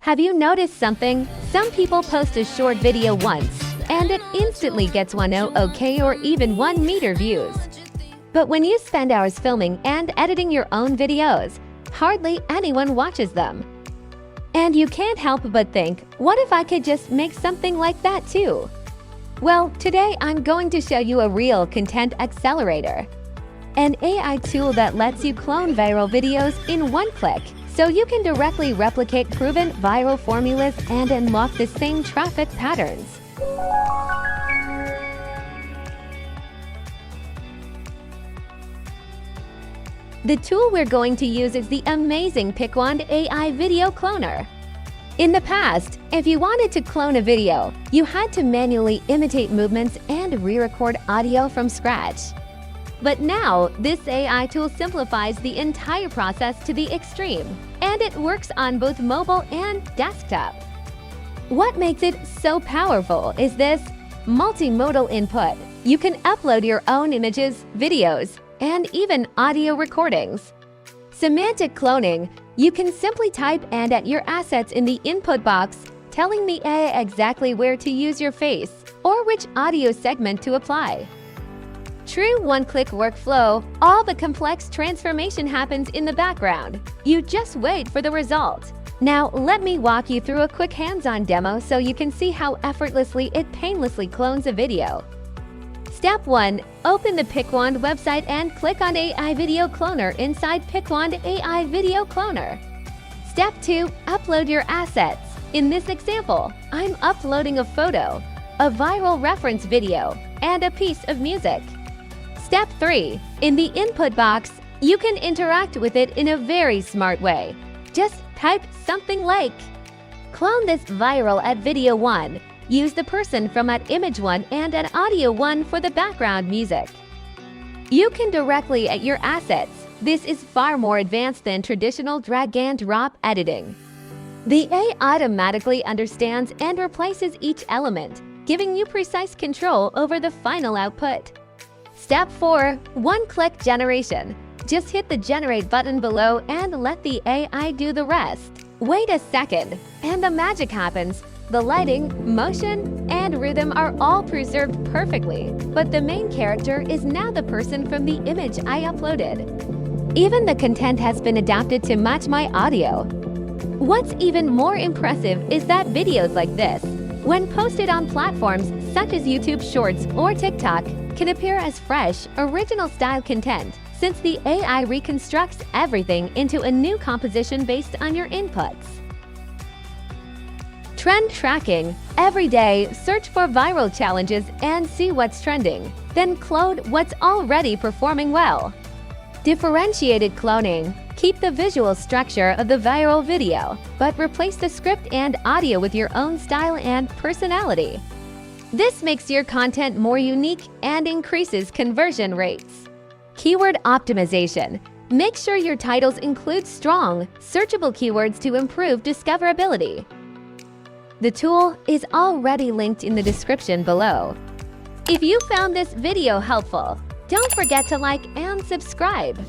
Have you noticed something? Some people post a short video once, and it instantly gets 1,000 or even 1 meter views. But when you spend hours filming and editing your own videos, hardly anyone watches them. And you can't help but think, what if I could just make something like that too? Well, today I'm going to show you a real content accelerator, an AI tool that lets you clone viral videos in one click, so you can directly replicate proven viral formulas and unlock the same traffic patterns. The tool we're going to use is the amazing Picwand AI video cloner. In the past, if you wanted to clone a video, you had to manually imitate movements and re-record audio from scratch. But now, this AI tool simplifies the entire process to the extreme, and it works on both mobile and desktop. What makes it so powerful is this multimodal input. You can upload your own images, videos, and even audio recordings. Semantic cloning. You can simply type and add your assets in the input box, telling the AI exactly where to use your face or which audio segment to apply. True one-click workflow. All the complex transformation happens in the background. You just wait for the result. Now, let me walk you through a quick hands-on demo so you can see how effortlessly it painlessly clones a video. Step 1. Open the Picwand website and click on AI Video Cloner inside Picwand AI Video Cloner. Step 2. Upload your assets. In this example, I'm uploading a photo, a viral reference video, and a piece of music. Step 3. In the input box, you can interact with it in a very smart way. Just type something like, "Clone this viral at video 1. Use the person from at image 1 and at audio 1 for the background music." You can directly add your assets. This is far more advanced than traditional drag and drop editing. The AI automatically understands and replaces each element, giving you precise control over the final output. Step 4. One-click generation. Just hit the generate button below and let the AI do the rest. Wait a second, and the magic happens. The lighting, motion, and rhythm are all preserved perfectly, but the main character is now the person from the image I uploaded. Even the content has been adapted to match my audio. What's even more impressive is that videos like this, when posted on platforms such as YouTube Shorts or TikTok, can appear as fresh, original-style content, since the AI reconstructs everything into a new composition based on your inputs. Trend tracking. Every day, search for viral challenges and see what's trending. Then clone what's already performing well. Differentiated cloning. Keep the visual structure of the viral video, but replace the script and audio with your own style and personality. This makes your content more unique and increases conversion rates. Keyword optimization. Make sure your titles include strong, searchable keywords to improve discoverability. The tool is already linked in the description below. If you found this video helpful, don't forget to like and subscribe.